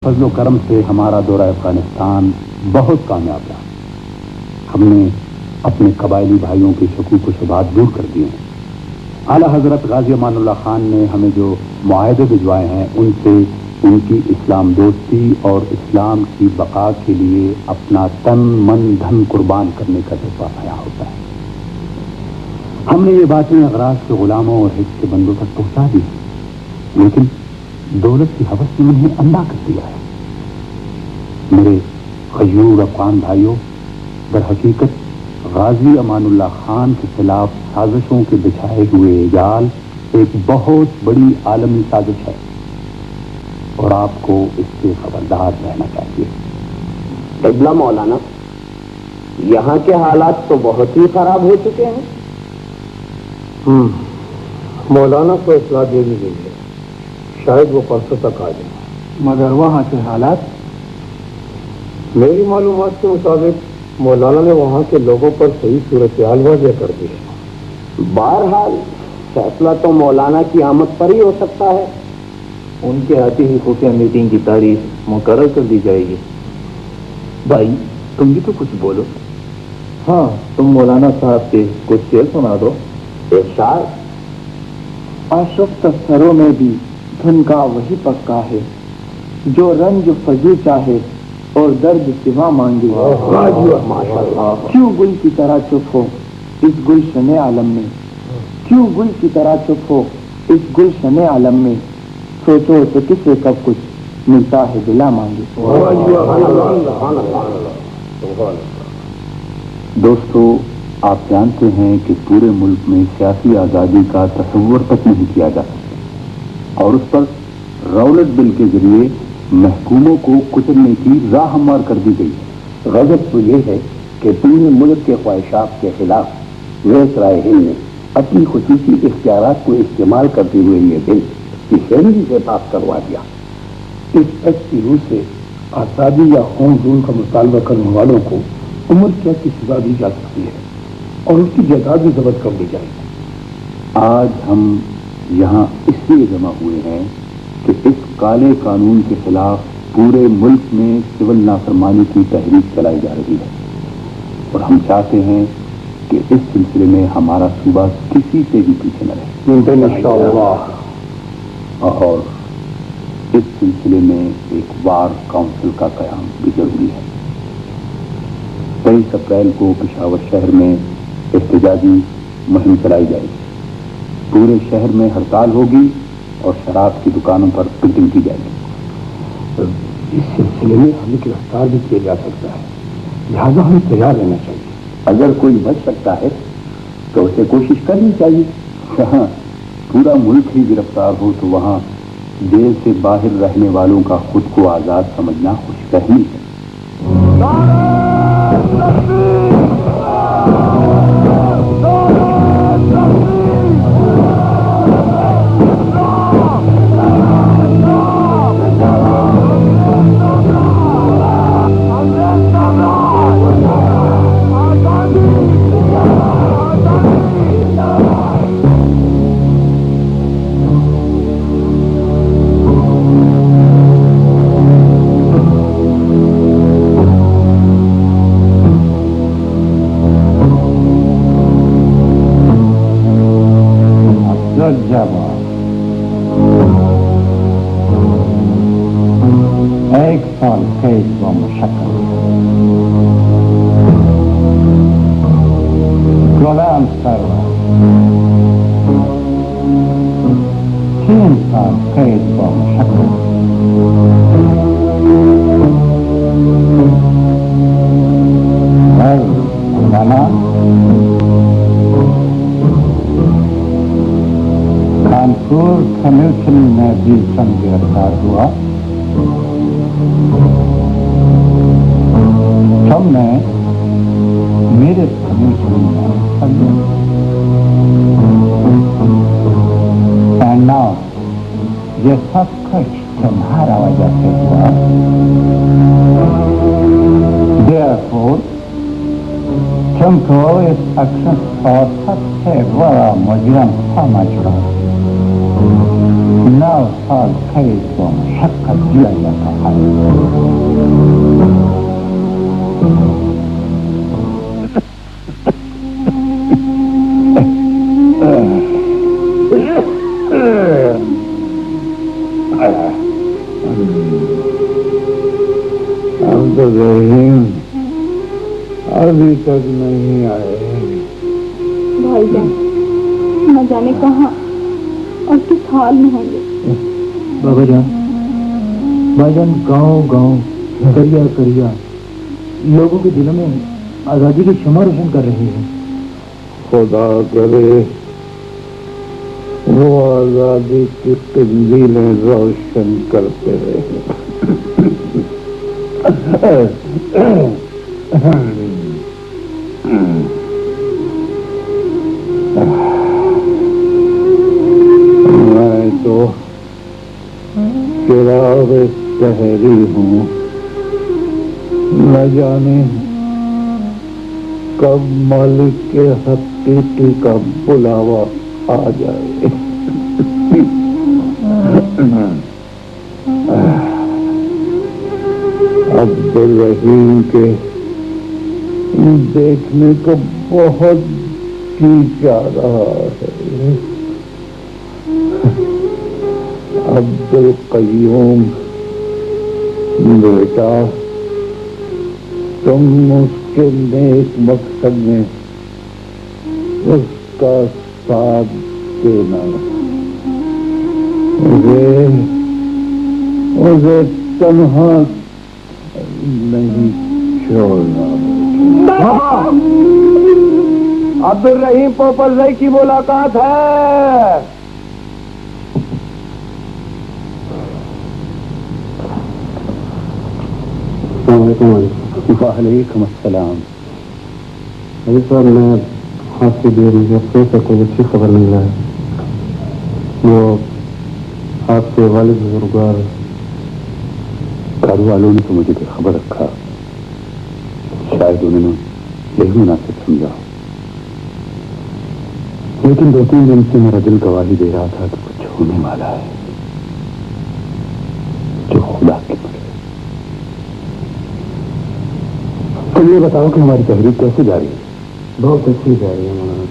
فضل و کرم سے ہمارا دورہ افغانستان بہت کامیاب رہا۔ ہم نے اپنے قبائلی بھائیوں کے شکوک و شبہات دور کر دیے ہیں۔ اعلیٰ حضرت غازی امان اللہ خان نے ہمیں جو معاہدے بھجوائے ہیں ان سے ان کی اسلام دوستی اور اسلام کی بقا کے لیے اپنا تن من دھن قربان کرنے کا جذبہ آیا ہوتا ہے۔ ہم نے یہ باتیں اغراض کے غلاموں اور حج کے بندوں تک پہنچا دی، لیکن دولت کی حوث نے انہیں اندھا کر دیا ہے۔ میرے غیور افغان بھائیوں، در حقیقت غازی امان اللہ خان کے خلاف سازشوں کے بچھائے ہوئے جال ایک بہت بڑی عالمی سازش ہے اور آپ کو اس سے خبردار رہنا چاہیے۔ قبلہ مولانا، یہاں کے حالات تو بہت ہی خراب ہو چکے ہیں۔ مولانا کو اطلاع دے دی گئی ہے، شاید وہ پرسوں تک آ جائیں۔ مگر وہاں کے حالات؟ میری معلومات کے مطابق مولانا نے وہاں کے لوگوں پر صحیح صورتحال واضح کر دی ہے۔ بہرحال فیصلہ تو مولانا کی آمد پر ہی ہو سکتا ہے۔ ان کے آتے ہی خفیہ میٹنگ کی تاریخ مقرر کر دی جائے گی۔ بھائی تم بھی تو کچھ بولو۔ ہاں، تم مولانا صاحب سے کچھ شعر سنا دو۔ ارشاد۔ آشفت سروں میں بھی دھن کا وہی پکا ہے، جو رنج فضو چاہے اور درد سوا مانگے۔ کیوں گل کی طرح چپ ہو اس گلشن عالم میں، کیوں گل کی طرح چپ ہو اس گلشن عالم میں، سوچو تو کسے کب کچھ ملتا ہے بلا مانگے۔ دوستو، آپ جانتے ہیں کہ پورے ملک میں سیاسی آزادی کا تصور تک نہیں کیا جا سکتا اور اس پر رولٹ بل کے ذریعے محکوموں کو کچلنے کی راہ ہموار کر دی گئی ہے۔ غضب تو یہ ہے کہ پورے ملک کے خواہشات کے خلاف ویسرائے ہند نے اپنی خصوصی اختیارات کو استعمال کرتے ہوئے یہ بل اسمبلی سے پاس کروا دیا۔ اس ایکٹ کی روح سے آزادی یا ہوم رول کا مطالبہ کرنے والوں کو عمر قید کی سزا دی جا سکتی ہے اور اس کی جائیداد بھی ضبط کر لی جائے گی۔ آج ہم یہاں اس لیے جمع ہوئے ہیں کہ اس کالے قانون کے خلاف پورے ملک میں سول نافرمانی کی تحریک چلائی جا رہی ہے اور ہم چاہتے ہیں کہ اس سلسلے میں ہمارا صوبہ کسی سے بھی پیچھے نہ رہے انشاءاللہ۔ اور اس سلسلے میں ایک وار کونسل کا قیام بھی ضروری ہے۔ 23 اپریل کو پشاور شہر میں احتجاجی مہم چلائی جائے گی۔ پورے شہر میں ہڑتال ہوگی اور شراب کی دکانوں پر پرنٹنگ کی جائے گی۔ اس سلسلے میں ہمیں گرفتار بھی کیا جا سکتا ہے، لہٰذا ہمیں تیار رہنا چاہیے۔ اگر کوئی بچ سکتا ہے تو اسے کوشش کرنی چاہیے۔ جہاں پورا ملک ہی گرفتار ہو تو وہاں جیل سے باہر رہنے والوں کا خود کو آزاد سمجھنا خوش فہمی ہے۔ ایک سال قید و مشقت، غلام سرور 3 سال قید و مشقت، مولانا کانپور کمیونٹی میں بھی چند گرفتار ہوا۔ تم نے میرے کمیونٹی میں یہ سب کچھ تمہارا وجہ سے ہوا۔ Therefore, تم کو اس ایکشن اور سب سے بڑا مجرم سمجھ رہا۔ 9 سال کھڑے تو مشقت کیا جاتا ہے. عبدالرحیم ابھی تک نہیں آئے. بھائی جان نہ جانے کہاں اور کس حال میں ہوں گے. بابا جان بھائی جان گاؤں گاؤں کریا کریا لوگوں کے دلوں میں آزادی کی شمع روشن کر رہے ہیں. خدا کرے وہ آزادی کی قندیلیں روشن کرتے رہے. میں تو چراغ سحری ہوں. نہ جانے کب مالک کے حقیقی کا بلاوا آ جائے. عبدالرحیم کے دیکھنے کو بہت جی جا رہا ہے. عبدالقیوم بیٹا تم اس کے نیک مقصد میں اس کا ساتھ دینا. اسے تنہا نہیں چھوڑنا. عبدالرحیم پوپل بھائی کی ملاقات ہے. وعلیکم السلام. ابھی صاحب میں آپ سے بھی افسوس ہے کوئی اچھی خبر نہیں لایا. وہ آپ کے والد بزرگوار گھر والوں نے تو مجھے بے خبر رکھا. شاید انہوں نے یہی مناسب سمجھا. لیکن 2-3 دن سے میرا دل گواہی دے رہا تھا کہ کچھ ہونے والا ہے جو خدا کی مرضی. تم یہ بتاؤ کہ ہماری تحریک کیسے جاری ہے؟ بہت اچھی جا رہی ہے مولانا.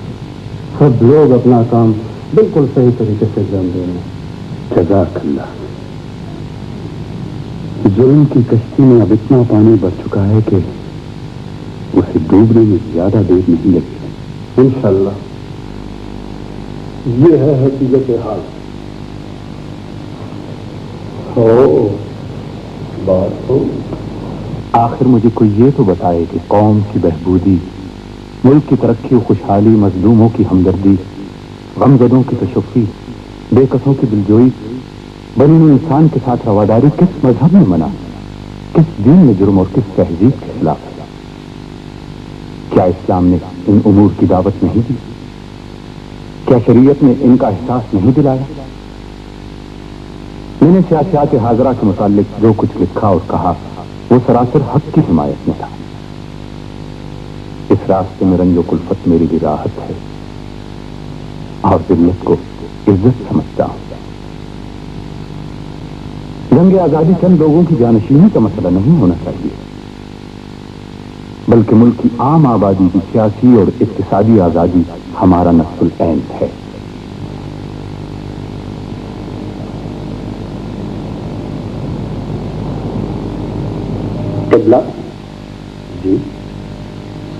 سب لوگ اپنا کام بالکل صحیح طریقے سے انجام دے رہے ہیں. جزاک اللہ. ظلم کی کشتی میں اب اتنا پانی بڑھ چکا ہے کہ اسے ڈوبنے میں زیادہ دیر نہیں لگے. انشاءاللہ یہ ہے حقیقت حال. بات ہو. آخر مجھے کوئی یہ تو بتائے کہ قوم کی بہبودی، ملک کی ترقی و خوشحالی، مظلوموں کی ہمدردی، غمزدوں کی تشفی، بے کسوں کی دلجوئی، بنی انسان کے ساتھ رواداری کس مذہب میں منع، کس دین میں جرم اور کس تہذیب کے خلاف ہے؟ کیا اسلام نے ان امور کی دعوت نہیں دی؟ کیا شریعت نے ان کا احساس نہیں دلایا؟ میں نے سیاست حاضرہ کے متعلق جو کچھ لکھا اور کہا وہ سراسر حق کی حمایت میں تھا. اس راستے میں رنج و کلفت میری بھی راحت ہے اور ذلت کو عزت سمجھتا ہوں. جنگ آزادی چند لوگوں کی جانشینی کا مسئلہ نہیں ہونا چاہیے، بلکہ ملک کی عام آبادی کی سیاسی اور اقتصادی آزادی ہمارا نصف العین ہے. جی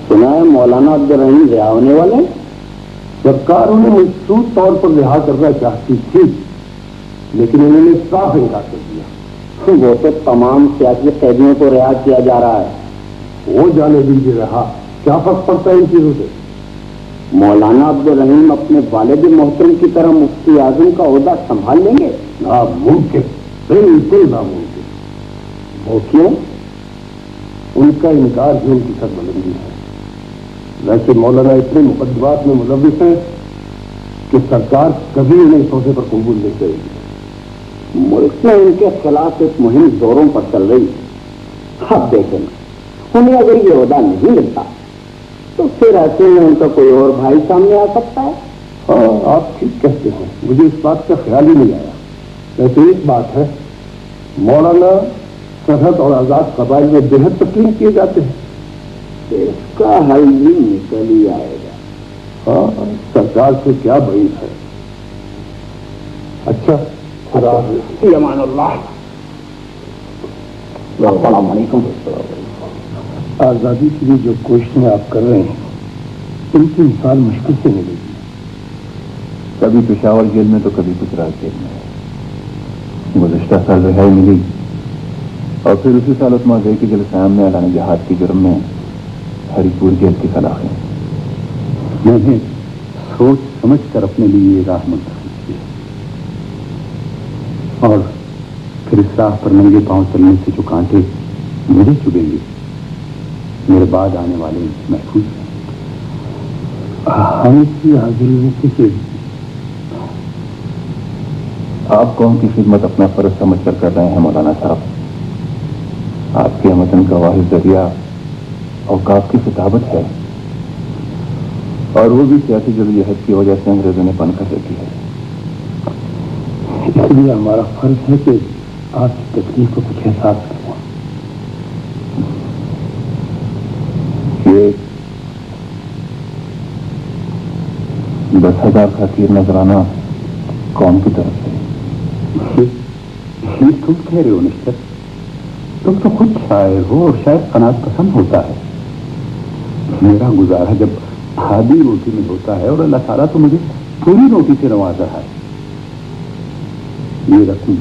سنا ہے مولانا عبدالرحیم رہا ہونے والے. سرکار انہیں مشروط طور پر رہا کرنا چاہتی تھی لیکن انہوں نے صاف انکار کر دیا. وہ تو تمام سیاسی قیدیوں کو رہا کیا جا رہا ہے. وہ جانے دیجیے رہا، کیا فرق پڑتا ہے ان چیزوں سے؟ مولانا عبدالرحیم اپنے والد محترم کی طرح مفتی اعظم کا عہدہ سنبھال لیں گے؟ ناممکن، بالکل ناممکن. وہ کیوں؟ ان کا انکار بھی ان کی سربلندی ہے. ویسے مولانا اتنے مقدمات میں ملوث ہیں کہ سرکار کبھی انہیں اس عہدے پر قبول نہیں کرے گی. ملک میں ان کے خلاف ایک مہم زوروں پر چل رہی ہے. اب دیکھیں انہیں اگر یہ عہدہ نہیں ملتا تو پھر ایسے میں ان کا کوئی اور بھائی سامنے آ سکتا ہے. ہاں آپ ٹھیک کہتے ہیں، مجھے اس بات کا خیال ہی نہیں آیا. ویسے ایک بات ہے، مولانا سرحد اور آزاد قبائل میں بےحد تقسیم کیے جاتے ہیں، اس کا حل بھی نکل ہی آئے گا۔ ہاں، سرکار سے کیا بعید ہے۔ اچھا، خدا حافظ۔ امان اللہ۔ السلام علیکم۔ آزادی کے لیے جو کوششیں آپ کر رہے ہیں ان کی مثال مشکل سے ملے گی۔ کبھی پشاور جیل میں تو کبھی گجرات جیل میں۔ گزشتہ سال رہائی ملی اور پھر اسی سال عثمان زئی کے جلسام میں اعلان جہاد کے جرم میں ہری پور جیل کی سلاخیں۔ میں نے سوچ سمجھ کر اپنے لیے یہ راہ منتخب کی اور پھر اس راہ پر ننگے پاؤں چلنے سے جو کانٹے مجھے چبھیں گے میرے بعد آنے والے محفوظ ہیں۔ ہم اس کی حاضری کسی آپ قوم کی خدمت اپنا فرض سمجھ کر رہے ہیں مولانا صاحب۔ آپ کے وطن کا واحد ذریعہ اوقاف کی خطابت ہے اور وہ بھی سیاسی جدوجہد کی وجہ سے انگریزوں نے بند کر رکھی ہے۔ اس لیے ہمارا فرض ہے کہ آپ کی تکلیف کو کچھ احساس کروں۔ یہ 10,000 کا تیر نذرانہ قوم کی طرف سے۔ یہ تم کہہ رہے ہو نشتر؟ تم تو خود شاعر ہو اور شاید قناعت پسند ہوتا ہے۔ میرا گزارا جب آدھی روٹی میں ہوتا ہے اور اللہ تعالیٰ تو مجھے پوری روٹی سے نواز رہا ہے۔ یہ رقم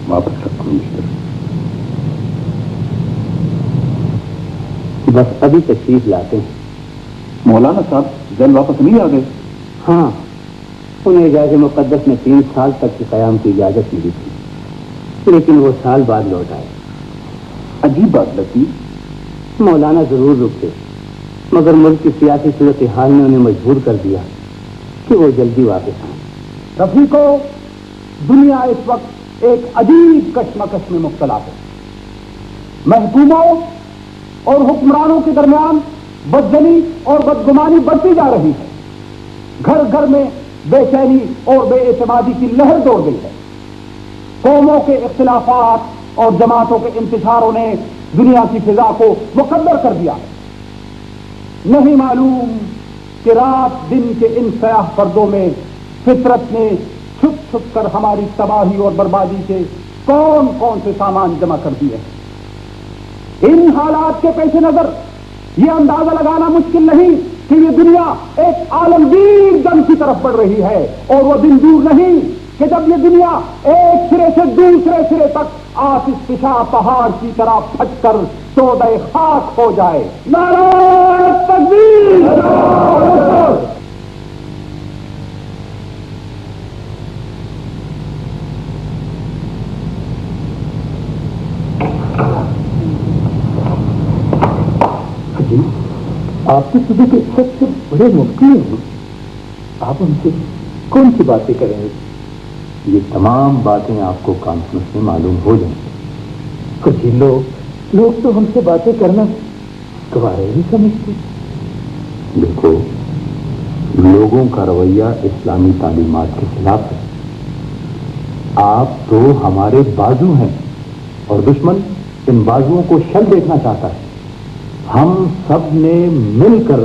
واپس رکھو نشتر۔ بس ابھی تشریف لاتے ہیں۔ مولانا صاحب جلد واپس نہیں آ گئے؟ ہاں، انہیں اعجاز مقدس میں 3 سال تک کے قیام کی اجازت ملی تھی، لیکن وہ سال بعد لوٹ آئے۔ عجیب بات لگتی۔ مولانا ضرور رکتے مگر ملک کی سیاسی صورتحال نے انہیں مجبور کر دیا کہ وہ جلدی واپس آئیں۔ رفیقو، دنیا اس وقت ایک عجیب کشمکش میں مبتلا ہے۔ محکوموں اور حکمرانوں کے درمیان بدزنی اور بدگمانی بڑھتی جا رہی ہے۔ گھر گھر میں بے چینی اور بے اعتمادی کی لہر دوڑ گئی ہے۔ قوموں کے اختلافات اور جماعتوں کے انتشاروں نے دنیا کی فضا کو مقدر کر دیا ہے۔ نہیں معلوم کہ رات دن کے ان سیاہ پردوں میں فطرت نے چھپ چھپ کر ہماری تباہی اور بربادی کے کون کون سے سامان جمع کر دیے ہیں۔ ان حالات کے پیش نظر یہ اندازہ لگانا مشکل نہیں کہ یہ دنیا ایک عالمگیر جنگ کی طرف بڑھ رہی ہے، اور وہ دن دور نہیں کہ جب یہ دنیا ایک سرے سے دوسرے سرے تک آتش فشاں پہاڑ کی طرح پھٹ کر سودے خاک ہو جائے۔ نعرہ تکبیر! آپ کے صوبے کے سب سے بڑے مفتی ہیں، آپ ان سے کون سی باتیں کریں گے؟ یہ تمام باتیں آپ کو کانفرنس میں معلوم ہو جائیں گی۔ کچھ لوگ تو ہم سے باتیں کرنا گوارا نہیں سمجھتے۔ دیکھو، لوگوں کا رویہ اسلامی تعلیمات کے خلاف ہے۔ آپ تو ہمارے بازو ہیں اور دشمن ان بازوؤں کو شل دیکھنا چاہتا ہے۔ ہم سب نے مل کر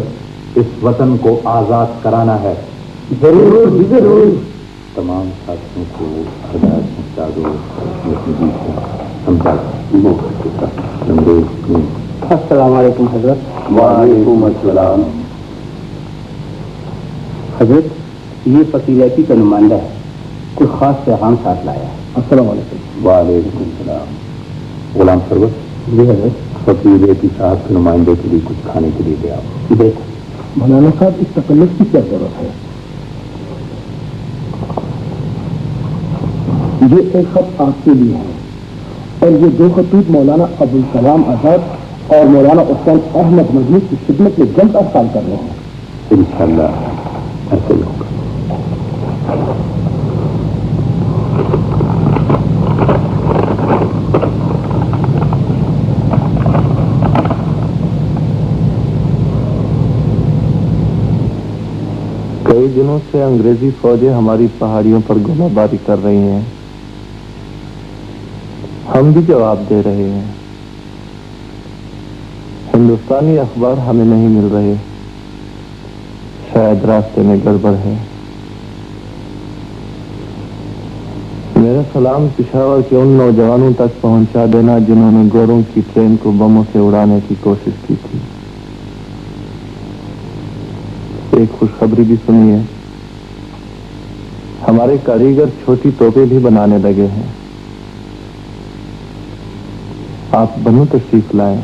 اس وطن کو آزاد کرانا ہے۔ ضرور ضرور۔ تمام ساتھیوں کو ہدایت پہنچا دو، سمجھا دو۔ السلام علیکم حضرت۔ وعلیکم السلام۔ حضرت، یہ فقیلیتی کا نمائندہ ہے، کوئی خاص پیغام ساتھ لایا ہے۔ السلام علیکم۔ وعلیکم السلام۔ غلام سرور، جی حضرت۔ فقیلیتی صاحب کے نمائندے کے لیے کچھ کھانے کے لیے لے آؤ۔ دیکھو مولانا صاحب، اس تکلف کی کیا ضرورت ہے؟ یہ ایک خط آپ کے لیے ہے اور یہ 2 خطوط مولانا ابوالکلام آزاد اور مولانا عثمان احمد مجلس کی خدمت میں جلد ارسال کر رہے ہیں۔ انشاءاللہ ایسے ہوگا۔ کئی دنوں سے انگریزی فوجیں ہماری پہاڑیوں پر گولہ باری کر رہی ہیں۔ ہم بھی جواب دے رہے ہیں، ہندوستانی اخبار ہمیں نہیں مل رہے، شاید راستے میں گڑبڑ ہے۔ میرا سلام پشاور کے ان نوجوانوں تک پہنچا دینا جنہوں نے گوروں کی ٹرین کو بموں سے اڑانے کی کوشش کی تھی۔ ایک خوشخبری بھی سنیے، ہمارے کاریگر چھوٹی توپیں بھی بنانے لگے ہیں۔ آپ بنو تشریف لائیں،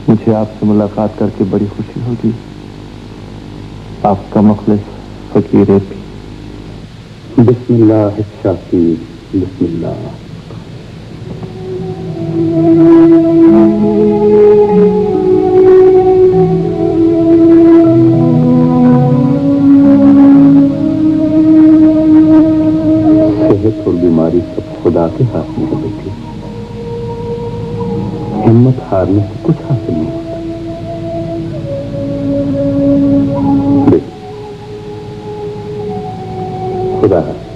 مجھے آپ سے ملاقات کر کے بڑی خوشی ہوگی۔ آپ کا مخلص فقیر پی۔ بسم اللہ الشافی، بسم اللہ۔ صحت اور بیماری سب خدا کے ہاتھ میں ہے بیٹی، ہمت ہارنے سے کچھ حاصل نہیں ہوتا۔ خدا حافظ۔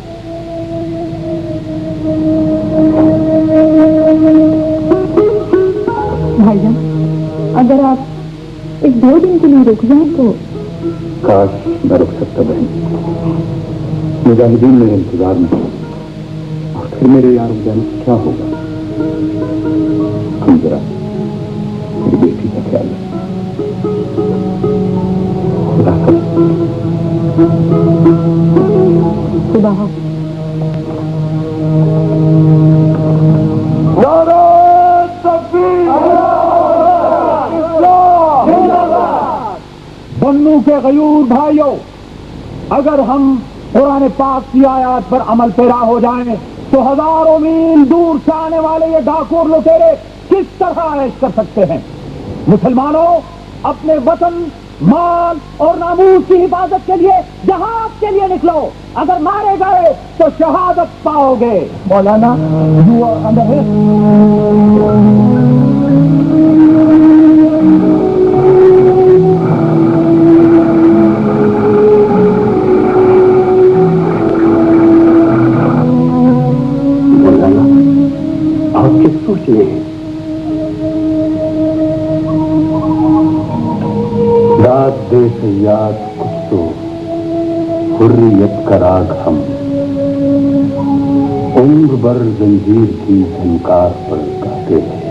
بھائی جان، اگر آپ ایک 2 دن کے لیے رک جائیں تو۔ کاش میں رک سکتا بہن، مجاہدین میرے انتظار میں ہیں، اور پھر میرے یہاں رک جانے سے کیا ہوگا؟ تم ذرا میری بیٹی کا خیال رکھنا۔ خدا حافظ۔ خدا حافظ۔ بنو کے غیور بھائیوں، اگر ہم قرآن پاک کی آیات پر عمل پیرا ہو جائیں تو ہزاروں میل دور سے آنے والے یہ ڈاکو اور لٹیرے کس طرح عیش کر سکتے ہیں؟ مسلمانوں، اپنے وطن، مال اور ناموس کی حفاظت کے لیے جہاد کے لیے نکلو۔ اگر مارے گئے تو شہادت پاؤ گے۔ مولانا you are under arrest۔ آپ کس سوچ میں ہیں؟ داد دے سیاد کچھ تو حریت کا راگ ہم، عمر بر زنجیر کی جھنکار پر گاتے ہیں۔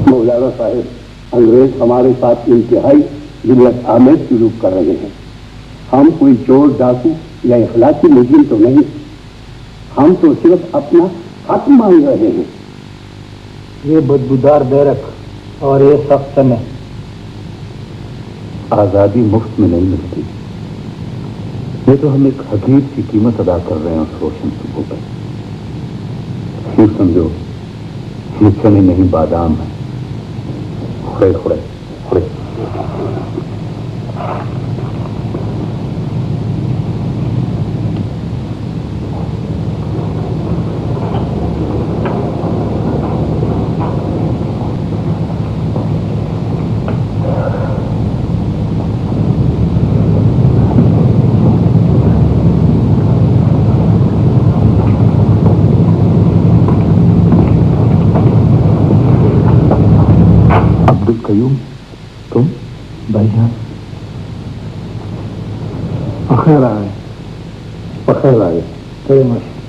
مولانا صاحب، انگریز ہمارے ساتھ انتہائی ذلت آمیز سلوک کر رہے ہیں۔ ہم کوئی چور، ڈاکو یا اخلاقی مجرم تو نہیں، ہم تو صرف اپنا حق مانگ رہے ہیں۔ یہ بدبودار بیرک اور یہ سخت سمے، آزادی مفت میں نہیں ملتی، یہ تو ہم ایک حقیر کی قیمت ادا کر رہے ہیں اس روشن صبح پر۔ یوں سمجھو یہ چنے نہیں بادام ہے، خڑے خڑے خڑے۔ عبدالقیوم، تم؟ بھائی جان، بخیر آئے۔ بخیر آئے، بڑے مشکل،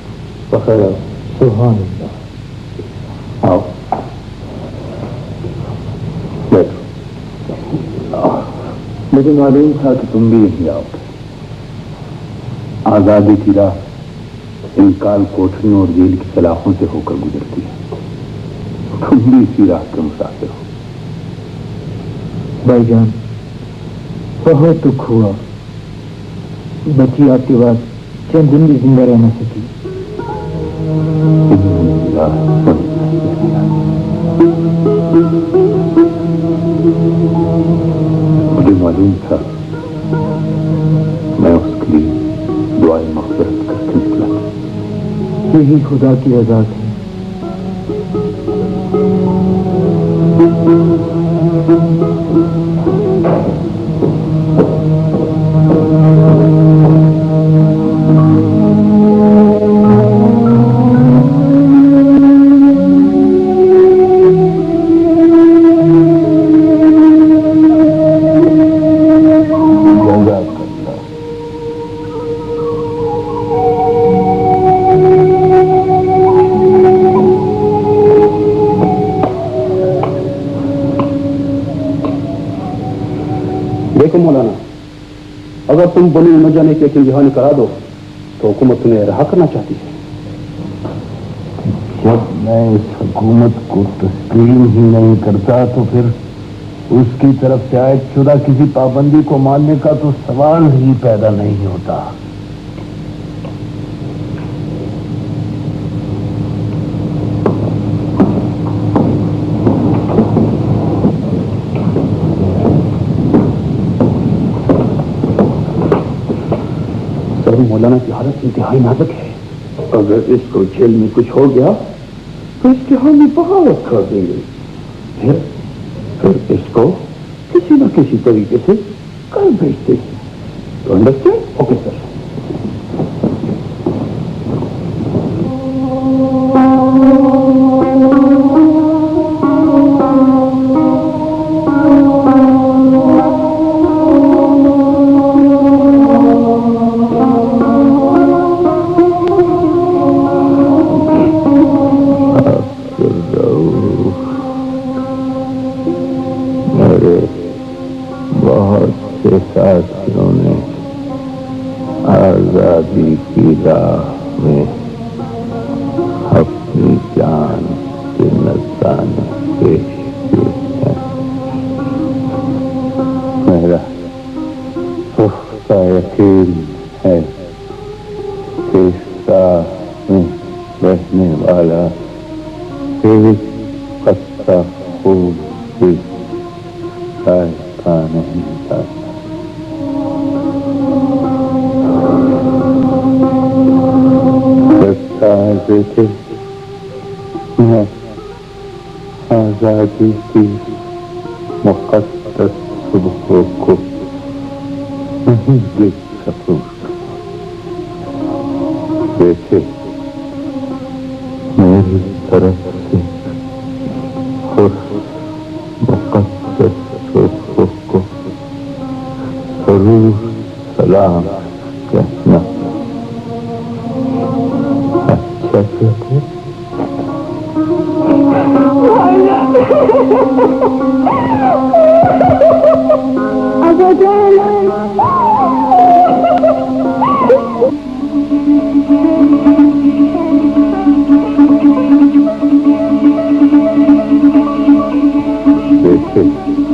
بخیر آئے۔ سبحان اللہ۔ آؤ بیٹھو۔ مجھے معلوم تھا کہ تم بھی یہیں آؤ گے۔ آزادی کی راہ ان کال کوٹھریوں اور جیل کی سلاخوں سے ہو کر گزرتی ہے، تم بھی اسی راہ کے مسافر ہو۔ بھائی جان، بہت دکھ ہوا، بچی آپ کے بعد چند دن بھی زندہ رہ نہ سکی۔ مجھے معلوم تھا میں اس یہی خدا کی عطا تھی۔ دیکھو مولانا، اگر تم بنی امجا نے کہ جہانی کرا دو تو حکومت تمہیں رہا کرنا چاہتی ہے۔ جب میں اس حکومت کو تسلیم ہی نہیں کرتا تو پھر اس کی طرف سے عائد شدہ کسی پابندی کو ماننے کا تو سوال ہی پیدا نہیں ہوتا۔ مولانا کی حالت انتہائی نازک ہے، اگر اس کو جیل میں کچھ ہو گیا تو اس کی حامی بغاوت کر دیں گے، پھر اس کو کسی نہ کسی طریقے سے کر بھیجتے ہیں۔ تو انڈرسٹینڈ؟ Okay sir. ساتھیوں نے آزادی کی راہ میں اپنی جان کے نذرانے پیش کیے ہیں۔ میرا پختہ یقین ہے کہ اس راہ میں رہنے والا ایک قطرہ خون بھی ضائع نہیں جاتا۔ دیکھے میں آزادی کی مقدس صبح کو نہیں دیکھ سکوں، دیکھے میری طرف سے اس مقدس صبح کو ضرور سلام کہنا۔ دیکھے